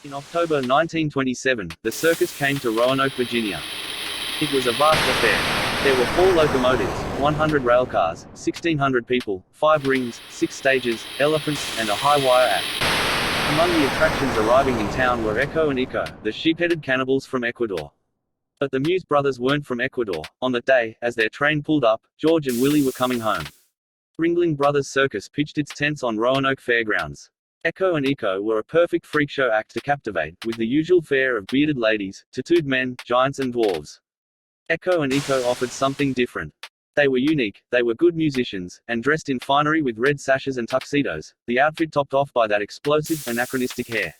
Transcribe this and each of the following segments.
In October 1927, the circus came to Roanoke, Virginia. It was a vast affair. There were 4 locomotives, 100 railcars, 1,600 people, 5 rings, 6 stages, elephants, and a high-wire act. Among the attractions arriving in town were Echo and Ico, the sheep-headed cannibals from Ecuador. But the Muse brothers weren't from Ecuador. On that day, as their train pulled up, George and Willie were coming home. Ringling Brothers Circus pitched its tents on Roanoke Fairgrounds. Echo and Ico were a perfect freak show act to captivate, with the usual fare of bearded ladies, tattooed men, giants and dwarves. Echo and Ico offered something different. They were unique, they were good musicians, and dressed in finery with red sashes and tuxedos, the outfit topped off by that explosive, anachronistic hair.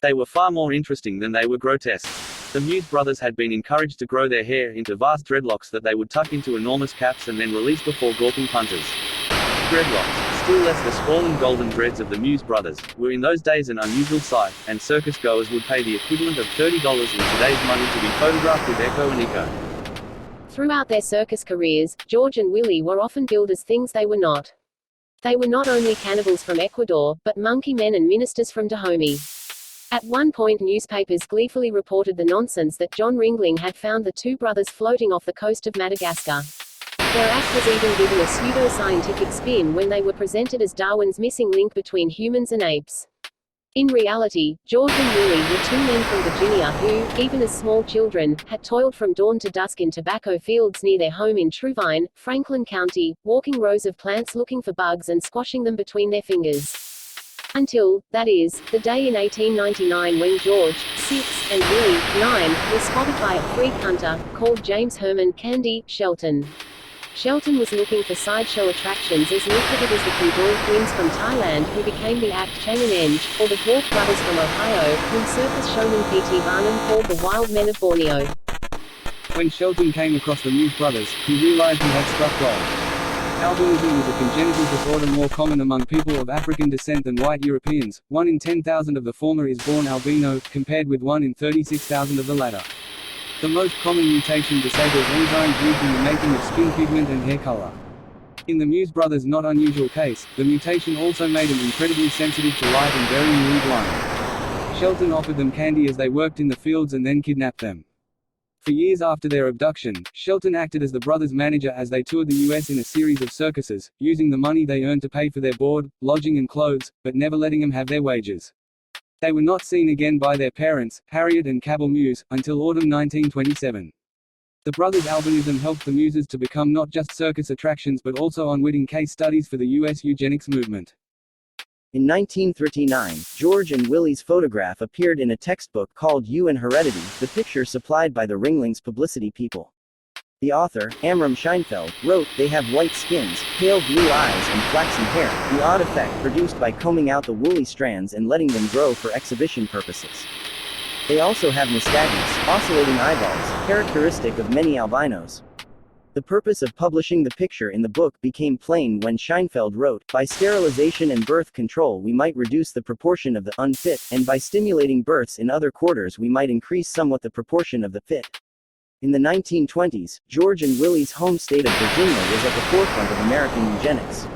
They were far more interesting than they were grotesque. The Muse brothers had been encouraged to grow their hair into vast dreadlocks that they would tuck into enormous caps and then release before gawping punters. Dreadlocks, still less the sprawling golden dreads of the Muse brothers, were in those days an unusual sight, and circus goers would pay the equivalent of $30 in today's money to be photographed with Echo and Ico. Throughout their circus careers, George and Willie were often billed as things they were not. They were not only cannibals from Ecuador, but monkey men and ministers from Dahomey. At one point newspapers gleefully reported the nonsense that John Ringling had found the 2 brothers floating off the coast of Madagascar. Their act was even given a pseudo-scientific spin when they were presented as Darwin's missing link between humans and apes. In reality, George and Willie were 2 men from Virginia who, even as small children, had toiled from dawn to dusk in tobacco fields near their home in Truvine, Franklin County, walking rows of plants looking for bugs and squashing them between their fingers. Until, that is, the day in 1899 when George, 6, and Willie, 9, were spotted by a freak hunter, called James Herman Candy Shelton. Shelton was looking for sideshow attractions as lucrative as the conjoined twins from Thailand who became the act Chang and Eng, or the dwarf brothers from Ohio, whom circus showman P.T. Barnum called the wild men of Borneo. When Shelton came across the Muse brothers, he realized he had struck gold. Albinism was a congenital disorder more common among people of African descent than white Europeans. 1 in 10,000 of the former is born albino, compared with 1 in 36,000 of the latter. The most common mutation disables enzymes used in the making of skin pigment and hair color. In the Muse brothers' not unusual case, the mutation also made them incredibly sensitive to light and very nearly blind. Shelton offered them candy as they worked in the fields and then kidnapped them. For years after their abduction, Shelton acted as the brothers' manager as they toured the U.S. in a series of circuses, using the money they earned to pay for their board, lodging and clothes, but never letting them have their wages. They were not seen again by their parents, Harriet and Cabell Muse, until autumn 1927. The brothers' albinism helped the Muses to become not just circus attractions but also unwitting case studies for the U.S. eugenics movement. In 1939, George and Willie's photograph appeared in a textbook called You and Heredity, the picture supplied by the Ringling's publicity people. The author, Amram Scheinfeld, wrote, "They have white skins, pale blue eyes and flaxen hair, the odd effect produced by combing out the woolly strands and letting them grow for exhibition purposes. They also have nystagmus, oscillating eyeballs, characteristic of many albinos." The purpose of publishing the picture in the book became plain when Scheinfeld wrote, "By sterilization and birth control we might reduce the proportion of the unfit, and by stimulating births in other quarters we might increase somewhat the proportion of the fit." In the 1920s, George and Willie's home state of Virginia was at the forefront of American eugenics.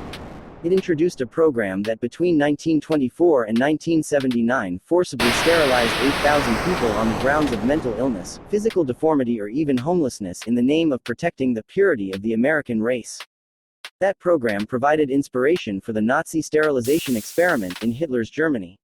It introduced a program that between 1924 and 1979 forcibly sterilized 8,000 people on the grounds of mental illness, physical deformity or even homelessness in the name of protecting the purity of the American race. That program provided inspiration for the Nazi sterilization experiment in Hitler's Germany.